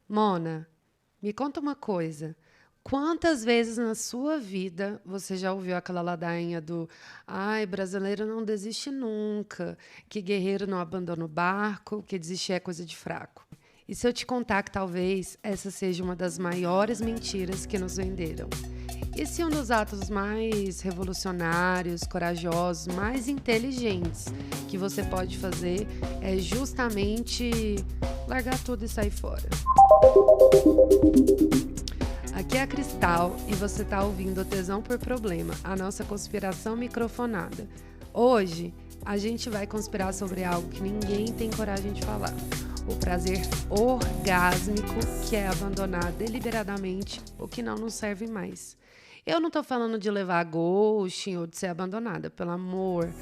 Mona, me conta uma coisa. Quantas vezes na sua vida você já ouviu aquela ladainha do ai, brasileiro não desiste nunca, que guerreiro não abandona o barco, que desistir é coisa de fraco? E se eu te contar que talvez essa seja uma das maiores mentiras que nos venderam? E se um dos atos mais revolucionários, corajosos, mais inteligentes que você pode fazer é justamente largar tudo e sair fora? Aqui é a Cristal e você está ouvindo o Tesão por Problema, a nossa conspiração microfonada. Hoje, a gente vai conspirar sobre algo que ninguém tem coragem de falar. O prazer orgásmico, que é abandonar deliberadamente o que não nos serve mais. Eu não tô falando de levar ghosting ou de ser abandonada, pelo amor.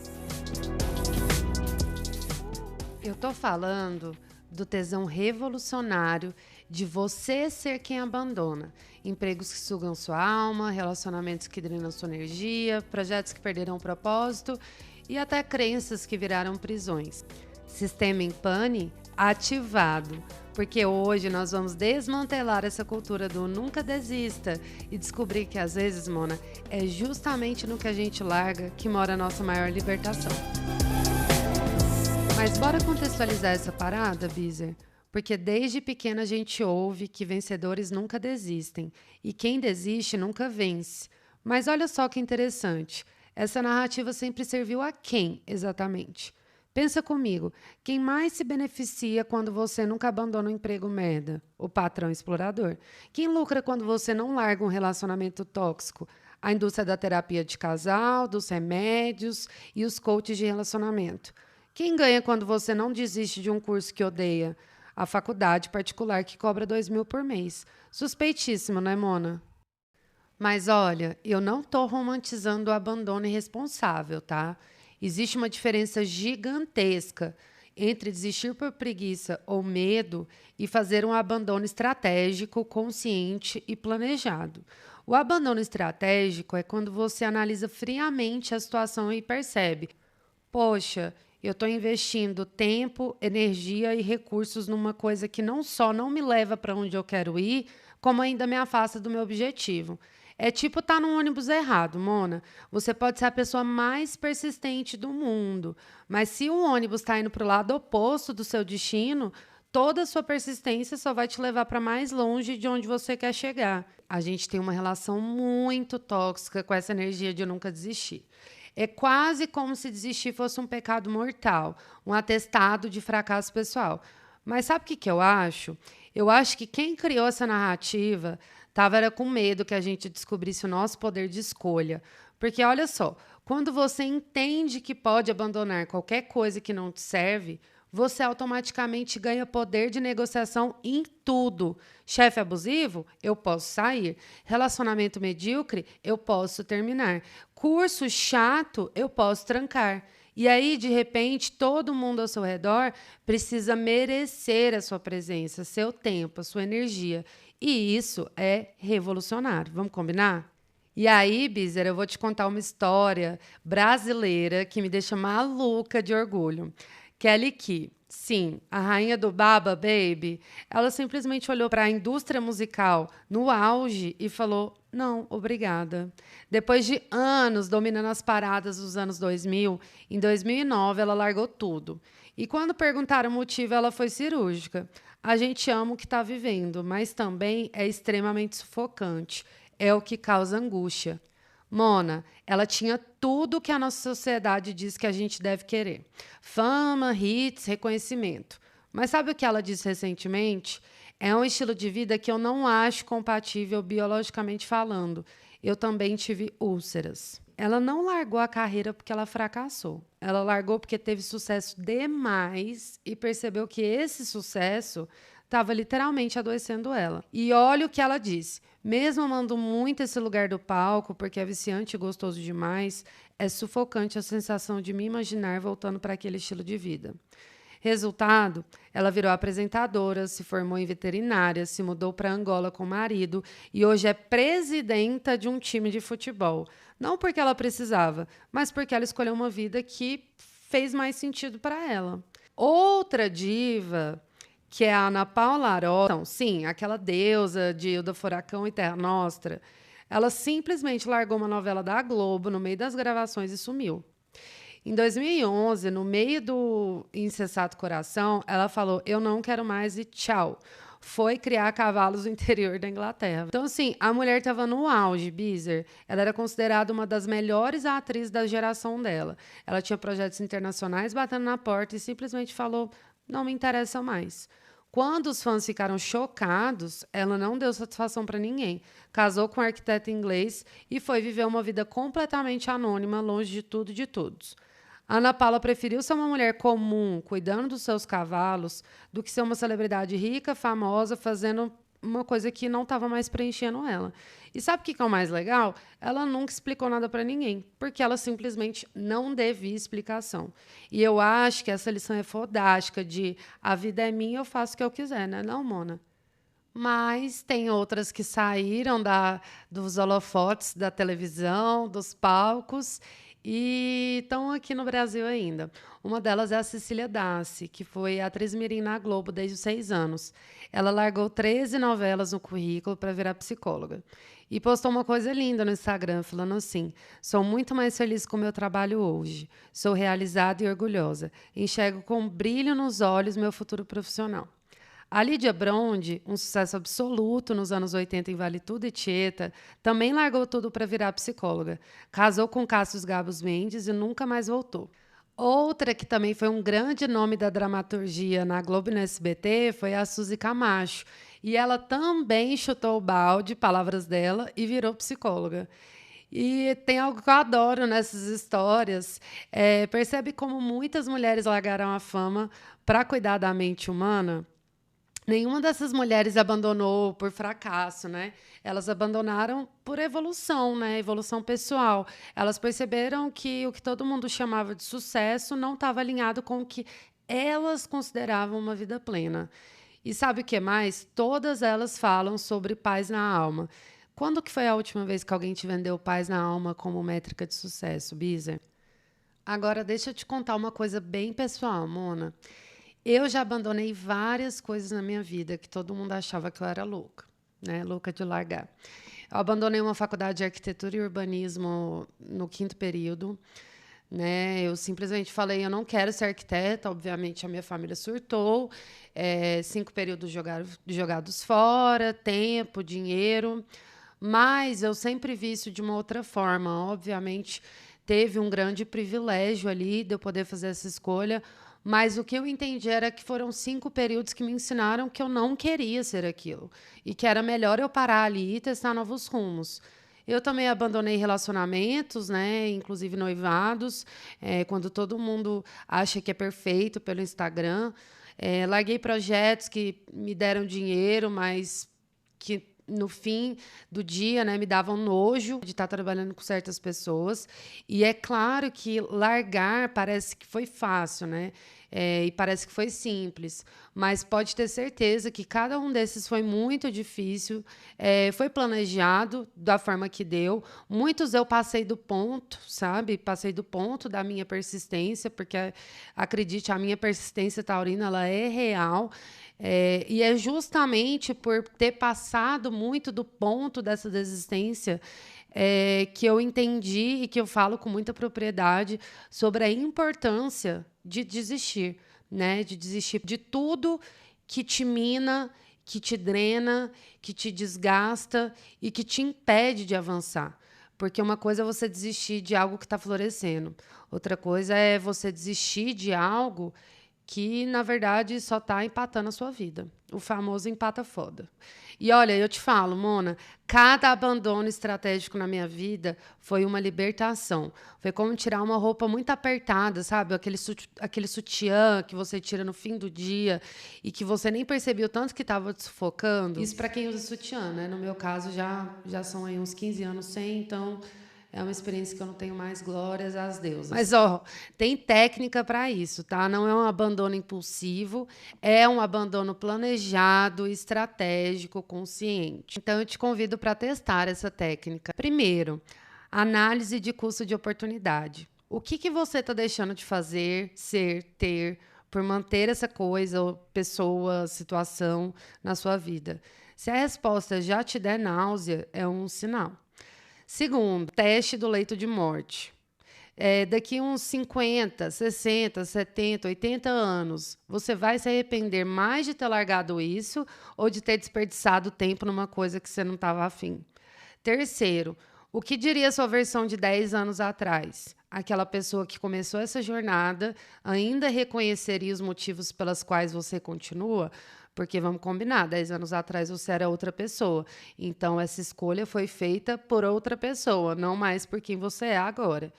Eu tô falando do tesão revolucionário de você ser quem abandona. Empregos que sugam sua alma, relacionamentos que drenam sua energia, projetos que perderam o propósito e até crenças que viraram prisões. Sistema em pane ativado, porque hoje nós vamos desmantelar essa cultura do nunca desista e descobrir que às vezes, Mona, é justamente no que a gente larga que mora a nossa maior libertação. Mas bora contextualizar essa parada, Bizer? Porque desde pequena a gente ouve que vencedores nunca desistem e quem desiste nunca vence. Mas olha só que interessante, essa narrativa sempre serviu a quem, exatamente? Pensa comigo, quem mais se beneficia quando você nunca abandona um emprego merda? O patrão explorador. Quem lucra quando você não larga um relacionamento tóxico? A indústria da terapia de casal, dos remédios e os coaches de relacionamento. Quem ganha quando você não desiste de um curso que odeia? A faculdade particular que cobra 2.000 por mês. Suspeitíssimo, não é, Mona? Mas olha, eu não tô romantizando o abandono irresponsável, tá? Existe uma diferença gigantesca entre desistir por preguiça ou medo e fazer um abandono estratégico, consciente e planejado. O abandono estratégico é quando você analisa friamente a situação e percebe: poxa, eu estou investindo tempo, energia e recursos numa coisa que não só não me leva para onde eu quero ir, como ainda me afasta do meu objetivo. É tipo estar num ônibus errado, Mona. Você pode ser a pessoa mais persistente do mundo, mas se o ônibus está indo para o lado oposto do seu destino, toda a sua persistência só vai te levar para mais longe de onde você quer chegar. A gente tem uma relação muito tóxica com essa energia de nunca desistir. É quase como se desistir fosse um pecado mortal, um atestado de fracasso pessoal. Mas sabe o que eu acho? Eu acho que quem criou essa narrativa estava com medo que a gente descobrisse o nosso poder de escolha. Porque olha só, quando você entende que pode abandonar qualquer coisa que não te serve, você automaticamente ganha poder de negociação em tudo. Chefe abusivo? Eu posso sair. Relacionamento medíocre? Eu posso terminar. Curso chato? Eu posso trancar. E aí, de repente, todo mundo ao seu redor precisa merecer a sua presença, seu tempo, a sua energia. E isso é revolucionário. Vamos combinar? E aí, Bizer, eu vou te contar uma história brasileira que me deixa maluca de orgulho. Kelly Key, sim, a rainha do Baba Baby, ela simplesmente olhou para a indústria musical no auge e falou: não, obrigada. Depois de anos dominando as paradas dos anos 2000, em 2009 ela largou tudo. E quando perguntaram o motivo, ela foi cirúrgica. A gente ama o que está vivendo, mas também é extremamente sufocante. É o que causa angústia. Mona, ela tinha tudo que a nossa sociedade diz que a gente deve querer. Fama, hits, reconhecimento. Mas sabe o que ela disse recentemente? É um estilo de vida que eu não acho compatível biologicamente falando. Eu também tive úlceras. Ela não largou a carreira porque ela fracassou. Ela largou porque teve sucesso demais e percebeu que esse sucesso estava literalmente adoecendo ela. E olha o que ela disse. Mesmo amando muito esse lugar do palco, porque é viciante e gostoso demais, é sufocante a sensação de me imaginar voltando para aquele estilo de vida. Resultado, ela virou apresentadora, se formou em veterinária, se mudou para Angola com o marido e hoje é presidenta de um time de futebol. Não porque ela precisava, mas porque ela escolheu uma vida que fez mais sentido para ela. Outra diva que é a Ana Paula Arósio, então, sim, aquela deusa de Ilda Furacão e Terra Nostra, ela simplesmente largou uma novela da Globo no meio das gravações e sumiu. Em 2011, no meio do Insensato Coração, ela falou: "Eu não quero mais" e tchau. Foi criar cavalos no interior da Inglaterra. Então, assim, a mulher estava no auge, Bizer. Ela era considerada uma das melhores atrizes da geração dela. Ela tinha projetos internacionais batendo na porta e simplesmente falou: "Não me interessa mais". Quando os fãs ficaram chocados, ela não deu satisfação para ninguém. Casou com um arquiteto inglês e foi viver uma vida completamente anônima, longe de tudo e de todos. Ana Paula preferiu ser uma mulher comum, cuidando dos seus cavalos, do que ser uma celebridade rica, famosa, fazendo uma coisa que não estava mais preenchendo ela. E sabe o que é o mais legal? Ela nunca explicou nada para ninguém, porque ela simplesmente não devia explicação. E eu acho que essa lição é fodástica de a vida é minha, eu faço o que eu quiser, né? Não, Mona? Mas tem outras que saíram dos holofotes da televisão, dos palcos, e estão aqui no Brasil ainda. Uma delas é a Cecília Dassi, que foi atriz mirim na Globo desde os 6 anos. Ela largou 13 novelas no currículo para virar psicóloga. E postou uma coisa linda no Instagram, falando assim: "Sou muito mais feliz com o meu trabalho hoje. Sou realizada e orgulhosa. Enxergo com brilho nos olhos meu futuro profissional." A Lídia Bronde, um sucesso absoluto nos anos 80 em Vale Tudo e Tieta, também largou tudo para virar psicóloga. Casou com Cássio Gabos Mendes e nunca mais voltou. Outra que também foi um grande nome da dramaturgia na Globo e no SBT foi a Suzy Camacho. E ela também chutou o balde, palavras dela, e virou psicóloga. E tem algo que eu adoro nessas histórias. Percebe como muitas mulheres largaram a fama para cuidar da mente humana? Nenhuma dessas mulheres abandonou por fracasso, né? Elas abandonaram por evolução, né? Evolução pessoal. Elas perceberam que o que todo mundo chamava de sucesso não estava alinhado com o que elas consideravam uma vida plena. E sabe o que mais? Todas elas falam sobre paz na alma. Quando que foi a última vez que alguém te vendeu paz na alma como métrica de sucesso, Bizer? Agora, deixa eu te contar uma coisa bem pessoal, Mona. Eu já abandonei várias coisas na minha vida que todo mundo achava que eu era louca, né? Louca de largar. Eu abandonei uma faculdade de arquitetura e urbanismo no 5º período, né? Eu simplesmente falei, eu não quero ser arquiteta. Obviamente, a minha família surtou. 5 períodos jogados fora, tempo, dinheiro. Mas eu sempre vi isso de uma outra forma. Obviamente, teve um grande privilégio ali de eu poder fazer essa escolha, mas o que eu entendi era que foram 5 períodos que me ensinaram que eu não queria ser aquilo e que era melhor eu parar ali e testar novos rumos. Eu também abandonei relacionamentos, né, inclusive noivados, quando todo mundo acha que é perfeito pelo Instagram. Larguei projetos que me deram dinheiro, mas que no fim do dia, né, me davam nojo de estar trabalhando com certas pessoas. E é claro que largar parece que foi fácil, né? E parece que foi simples, mas pode ter certeza que cada um desses foi muito difícil, foi planejado da forma que deu. Muitos eu passei do ponto, sabe? Passei do ponto da minha persistência, porque, acredite, a minha persistência taurina, ela é real. E é justamente por ter passado muito do ponto dessa desistência que eu entendi e que eu falo com muita propriedade sobre a importância de desistir, né? De desistir de tudo que te mina, que te drena, que te desgasta e que te impede de avançar. Porque uma coisa é você desistir de algo que está florescendo, outra coisa é você desistir de algo que, na verdade, só está empatando a sua vida. O famoso empata foda. E olha, eu te falo, Mona, cada abandono estratégico na minha vida foi uma libertação. Foi como tirar uma roupa muito apertada, sabe? Aquele sutiã que você tira no fim do dia e que você nem percebeu tanto que estava te sufocando. Isso para quem usa sutiã, né? No meu caso, já são aí uns 15 anos sem, então é uma experiência que eu não tenho mais, glórias às deusas. Mas, tem técnica para isso, tá? Não é um abandono impulsivo, é um abandono planejado, estratégico, consciente. Então, eu te convido para testar essa técnica. Primeiro, análise de custo de oportunidade. O que você está deixando de fazer, ser, ter, por manter essa coisa, ou pessoa, situação na sua vida. Se a resposta já te der náusea, é um sinal. Segundo, teste do leito de morte. Daqui uns 50, 60, 70, 80 anos, você vai se arrepender mais de ter largado isso ou de ter desperdiçado tempo numa coisa que você não estava afim? Terceiro, o que diria sua versão de 10 anos atrás? Aquela pessoa que começou essa jornada ainda reconheceria os motivos pelos quais você continua? Porque vamos combinar, 10 anos atrás você era outra pessoa. Então, essa escolha foi feita por outra pessoa, não mais por quem você é agora.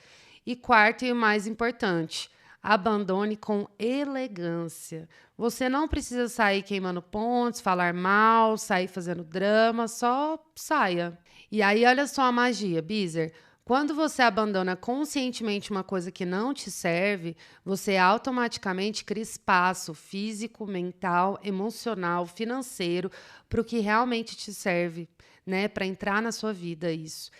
E quarto e o mais importante, abandone com elegância. Você não precisa sair queimando pontes, falar mal, sair fazendo drama, só saia. E aí, olha só a magia, Bizer. Quando você abandona conscientemente uma coisa que não te serve, você automaticamente cria espaço físico, mental, emocional, financeiro para o que realmente te serve, né? Para entrar na sua vida isso.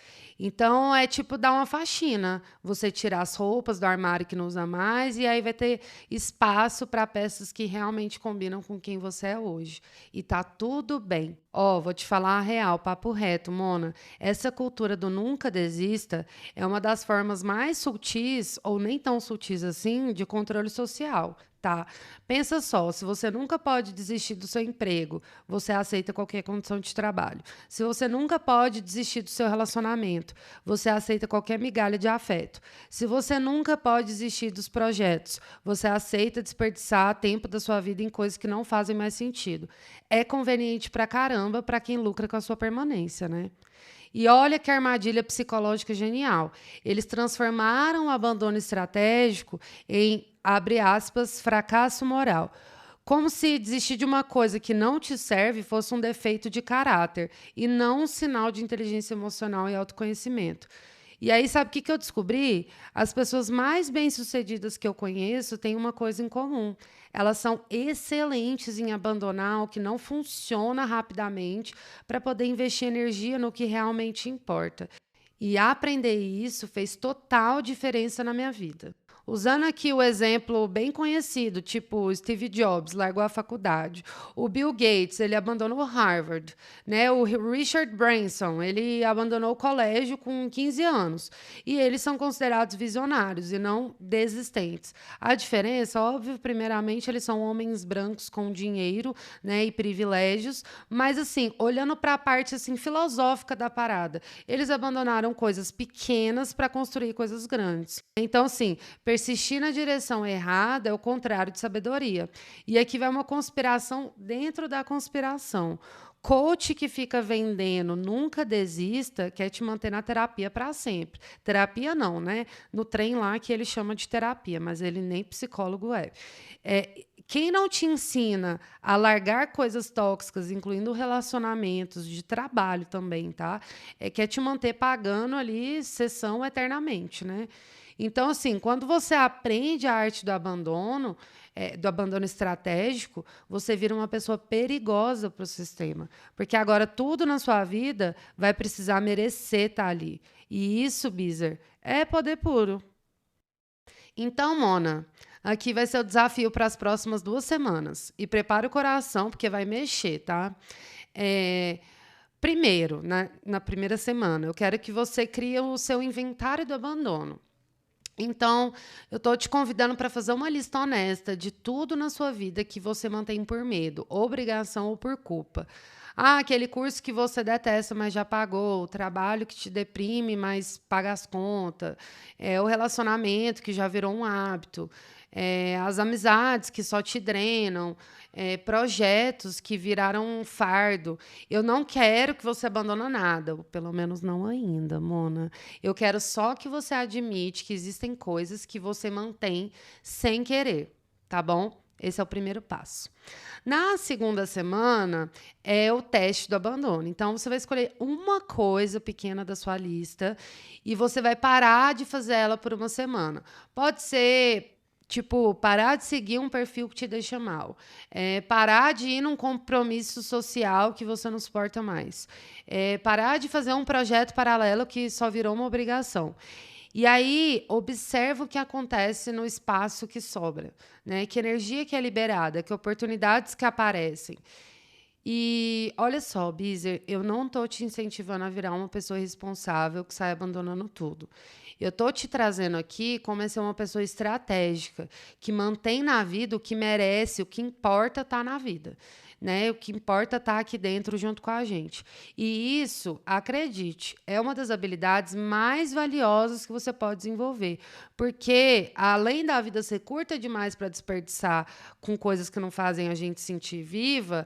Então, é tipo dar uma faxina. Você tirar as roupas do armário que não usa mais e aí vai ter espaço para peças que realmente combinam com quem você é hoje. E tá tudo bem. Ó, vou te falar a real, papo reto, Mona. Essa cultura do nunca desista é uma das formas mais sutis, ou nem tão sutis assim, de controle social. Tá? Pensa só, se você nunca pode desistir do seu emprego, você aceita qualquer condição de trabalho. Se você nunca pode desistir do seu relacionamento, você aceita qualquer migalha de afeto. Se você nunca pode desistir dos projetos, você aceita desperdiçar tempo da sua vida em coisas que não fazem mais sentido. É conveniente pra caramba para quem lucra com a sua permanência, né? E olha que armadilha psicológica genial. Eles transformaram o abandono estratégico em, abre aspas, fracasso moral. Como se desistir de uma coisa que não te serve fosse um defeito de caráter e não um sinal de inteligência emocional e autoconhecimento. E aí, sabe o que eu descobri? As pessoas mais bem-sucedidas que eu conheço têm uma coisa em comum. Elas são excelentes em abandonar o que não funciona rapidamente para poder investir energia no que realmente importa. E aprender isso fez total diferença na minha vida. Usando aqui o exemplo bem conhecido, tipo Steve Jobs largou a faculdade, o Bill Gates ele abandonou Harvard, né? O Richard Branson ele abandonou o colégio com 15 anos e eles são considerados visionários e não desistentes. A diferença, óbvio, primeiramente eles são homens brancos com dinheiro, né, e privilégios, mas assim olhando para a parte assim filosófica da parada, eles abandonaram coisas pequenas para construir coisas grandes. Então, assim, persistir na direção errada é o contrário de sabedoria. E aqui vai uma conspiração dentro da conspiração. Coach que fica vendendo nunca desista quer te manter na terapia para sempre. Terapia não, né? No trem lá que ele chama de terapia, mas ele nem psicólogo é. Quem não te ensina a largar coisas tóxicas, incluindo relacionamentos de trabalho também, tá? Quer te manter pagando ali sessão eternamente, né? Então, assim, quando você aprende a arte do abandono estratégico, você vira uma pessoa perigosa para o sistema. Porque agora tudo na sua vida vai precisar merecer estar ali. E isso, Bizer, é poder puro. Então, Mona, aqui vai ser o desafio para as próximas 2 semanas. E prepara o coração, porque vai mexer, tá? Primeiro, na primeira semana, eu quero que você crie o seu inventário do abandono. Então, eu estou te convidando para fazer uma lista honesta de tudo na sua vida que você mantém por medo, obrigação ou por culpa. Aquele curso que você detesta, mas já pagou, o trabalho que te deprime, mas paga as contas, o relacionamento que já virou um hábito, as amizades que só te drenam, projetos que viraram um fardo. Eu não quero que você abandone nada, ou pelo menos não ainda, Mona. Eu quero só que você admite que existem coisas que você mantém sem querer, tá bom? Esse é o primeiro passo. Na segunda semana é o teste do abandono. Então, você vai escolher uma coisa pequena da sua lista e você vai parar de fazer ela por uma semana. Pode ser, tipo, parar de seguir um perfil que te deixa mal. Parar de ir num compromisso social que você não suporta mais. Parar de fazer um projeto paralelo que só virou uma obrigação. E aí, observa o que acontece no espaço que sobra, né? Que energia que é liberada, que oportunidades que aparecem. E olha só, Bizer, eu não tô te incentivando a virar uma pessoa irresponsável que sai abandonando tudo. Eu tô te trazendo aqui como é ser uma pessoa estratégica, que mantém na vida o que merece, o que importa tá na vida, né? O que importa tá aqui dentro junto com a gente. E isso, acredite, é uma das habilidades mais valiosas que você pode desenvolver, porque além da vida ser curta demais para desperdiçar com coisas que não fazem a gente sentir viva,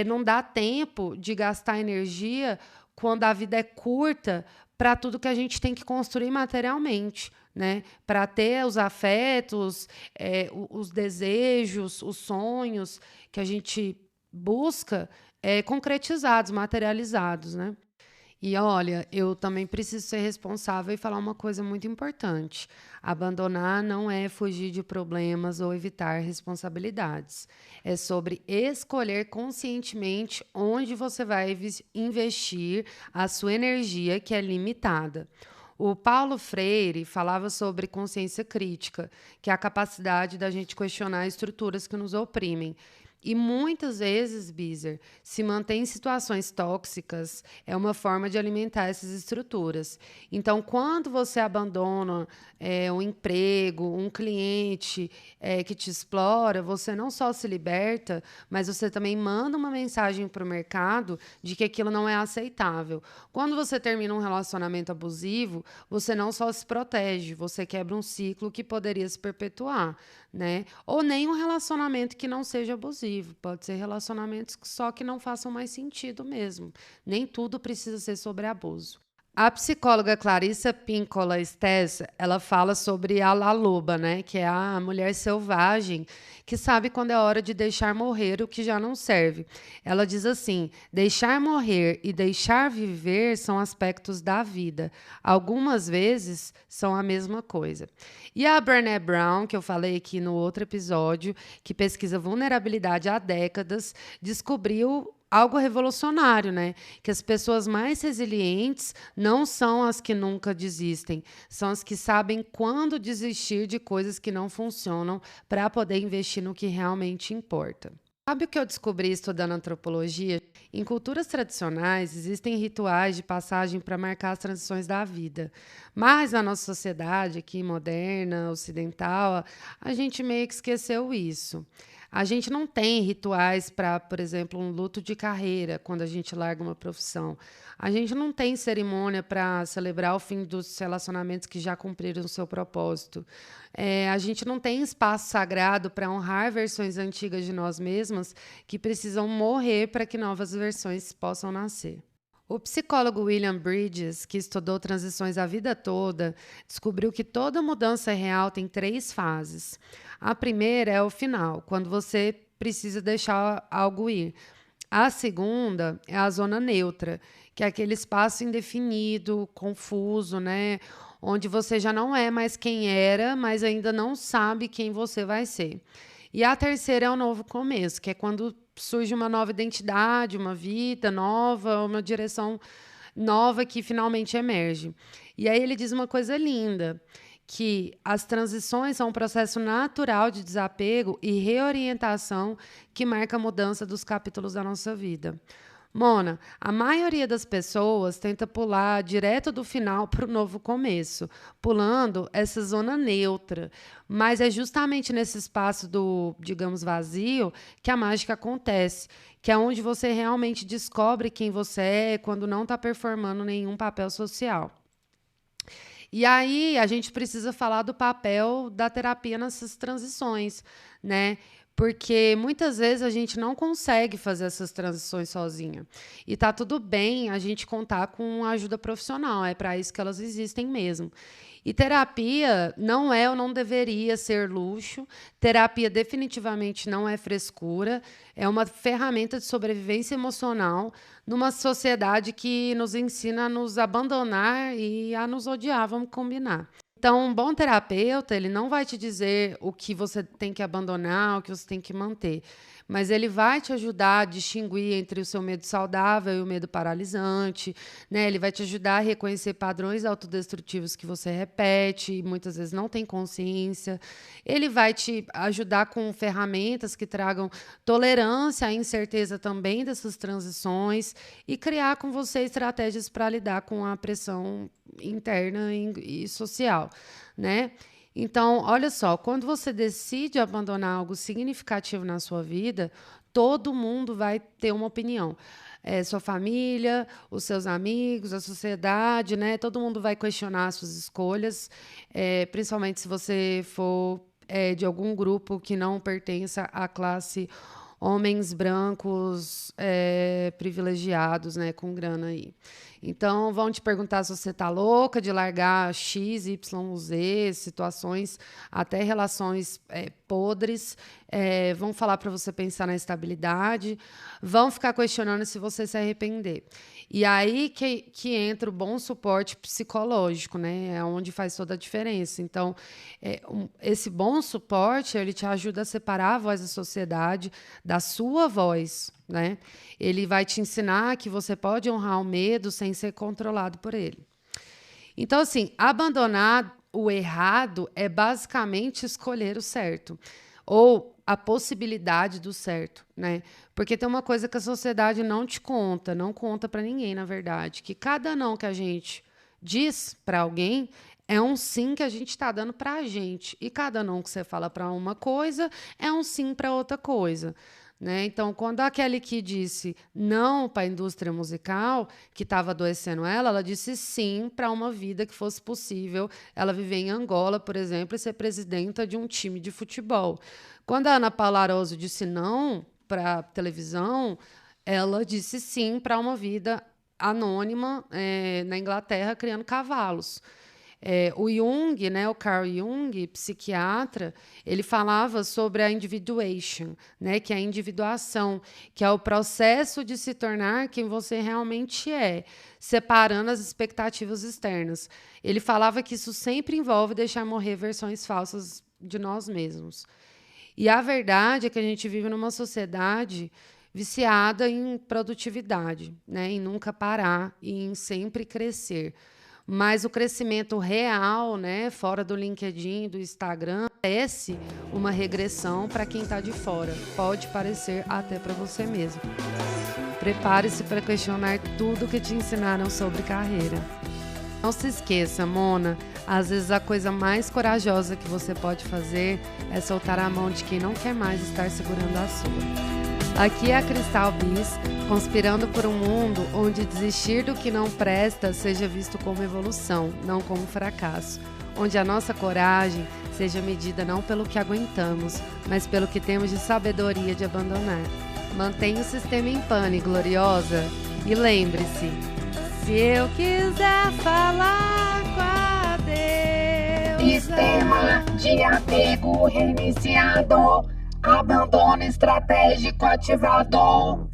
não dá tempo de gastar energia quando a vida é curta para tudo que a gente tem que construir materialmente, né? Para ter os afetos, os desejos, os sonhos que a gente busca concretizados, materializados, né? E olha, eu também preciso ser responsável e falar uma coisa muito importante. Abandonar não é fugir de problemas ou evitar responsabilidades. É sobre escolher conscientemente onde você vai investir a sua energia, que é limitada. O Paulo Freire falava sobre consciência crítica, que é a capacidade da gente questionar estruturas que nos oprimem. E muitas vezes, Bizer, se mantém em situações tóxicas é uma forma de alimentar essas estruturas. Então, quando você abandona um emprego, um cliente que te explora, você não só se liberta, mas você também manda uma mensagem para o mercado de que aquilo não é aceitável. Quando você termina um relacionamento abusivo, você não só se protege, você quebra um ciclo que poderia se perpetuar, né? Ou nem um relacionamento que não seja abusivo. Pode ser relacionamentos só que não façam mais sentido mesmo. Nem tudo precisa ser sobre abuso. A psicóloga Clarissa Pinkola Estes, ela fala sobre a La Loba, né, que é a mulher selvagem que sabe quando é hora de deixar morrer o que já não serve. Ela diz assim: deixar morrer e deixar viver são aspectos da vida. Algumas vezes são a mesma coisa. E a Brené Brown, que eu falei aqui no outro episódio, que pesquisa vulnerabilidade há décadas, descobriu algo revolucionário, né? Que as pessoas mais resilientes não são as que nunca desistem, são as que sabem quando desistir de coisas que não funcionam para poder investir no que realmente importa. Sabe o que eu descobri estudando antropologia? Em culturas tradicionais, existem rituais de passagem para marcar as transições da vida. Mas na nossa sociedade aqui moderna, ocidental, a gente meio que esqueceu isso. A gente não tem rituais para, por exemplo, um luto de carreira, quando a gente larga uma profissão. A gente não tem cerimônia para celebrar o fim dos relacionamentos que já cumpriram o seu propósito. A gente não tem espaço sagrado para honrar versões antigas de nós mesmas que precisam morrer para que novas versões possam nascer. O psicólogo William Bridges, que estudou transições a vida toda, descobriu que toda mudança real tem 3 fases. A primeira é o final, quando você precisa deixar algo ir. A segunda é a zona neutra, que é aquele espaço indefinido, confuso, né? Onde você já não é mais quem era, mas ainda não sabe quem você vai ser. E a terceira é o novo começo, que é quando surge uma nova identidade, uma vida nova, uma direção nova que finalmente emerge. E aí ele diz uma coisa linda, que as transições são um processo natural de desapego e reorientação que marca a mudança dos capítulos da nossa vida. Mona, a maioria das pessoas tenta pular direto do final para o novo começo, pulando essa zona neutra. Mas é justamente nesse espaço do, digamos, vazio que a mágica acontece, que é onde você realmente descobre quem você é quando não está performando nenhum papel social. E aí a gente precisa falar do papel da terapia nessas transições, né? Porque muitas vezes a gente não consegue fazer essas transições sozinha. E tá tudo bem a gente contar com ajuda profissional, é para isso que elas existem mesmo. E terapia não é ou não deveria ser luxo, terapia definitivamente não é frescura, é uma ferramenta de sobrevivência emocional numa sociedade que nos ensina a nos abandonar e a nos odiar, vamos combinar. Então, um bom terapeuta, ele não vai te dizer o que você tem que abandonar, o que você tem que manter, mas ele vai te ajudar a distinguir entre o seu medo saudável e o medo paralisante, né? Ele vai te ajudar a reconhecer padrões autodestrutivos que você repete e muitas vezes não tem consciência. Ele vai te ajudar com ferramentas que tragam tolerância à incerteza também dessas transições e criar com você estratégias para lidar com a pressão interna e social, né? Então, olha só, quando você decide abandonar algo significativo na sua vida, todo mundo vai ter uma opinião. Sua família, os seus amigos, a sociedade, né? Todo mundo vai questionar as suas escolhas, principalmente se você for de algum grupo que não pertença à classe homens brancos privilegiados, né, com grana aí. Então, vão te perguntar se você está louca de largar X, Y, Z, situações, até relações podres. Vão falar para você pensar na estabilidade. Vão ficar questionando se você se arrepender. E aí que entra o bom suporte psicológico, né? É onde faz toda a diferença. Então, esse bom suporte, ele te ajuda a separar a voz da sociedade da sua voz, né? Ele vai te ensinar que você pode honrar o medo sem ser controlado por ele. Então, assim, abandonar o errado é basicamente escolher o certo. Ou a possibilidade do certo, né? Porque tem uma coisa que a sociedade não te conta, não conta para ninguém, na verdade, que cada não que a gente diz para alguém é um sim que a gente está dando para a gente. E cada não que você fala para uma coisa é um sim para outra coisa. Né? Então, quando a Kelly Key disse não para a indústria musical, que estava adoecendo ela disse sim para uma vida que fosse possível ela viver em Angola, por exemplo, e ser presidenta de um time de futebol. Quando a Ana Paula Arósio disse não para a televisão, ela disse sim para uma vida anônima na Inglaterra, criando cavalos. O Jung, né, o Carl Jung, psiquiatra, ele falava sobre a individuation, né, que é a individuação, que é o processo de se tornar quem você realmente é, separando as expectativas externas. Ele falava que isso sempre envolve deixar morrer versões falsas de nós mesmos. E a verdade é que a gente vive numa sociedade viciada em produtividade, né, em nunca parar e em sempre crescer. Mas o crescimento real, né, fora do LinkedIn, do Instagram, parece uma regressão para quem está de fora. Pode parecer até para você mesmo. Prepare-se para questionar tudo que te ensinaram sobre carreira. Não se esqueça, Mona, às vezes a coisa mais corajosa que você pode fazer é soltar a mão de quem não quer mais estar segurando a sua. Aqui é a Cristal Bis, conspirando por um mundo onde desistir do que não presta seja visto como evolução, não como fracasso. Onde a nossa coragem seja medida não pelo que aguentamos, mas pelo que temos de sabedoria de abandonar. Mantenha o sistema em pane, gloriosa. E lembre-se, se eu quiser falar com a Deus... Sistema de apego reiniciado. Abandono estratégico ativado.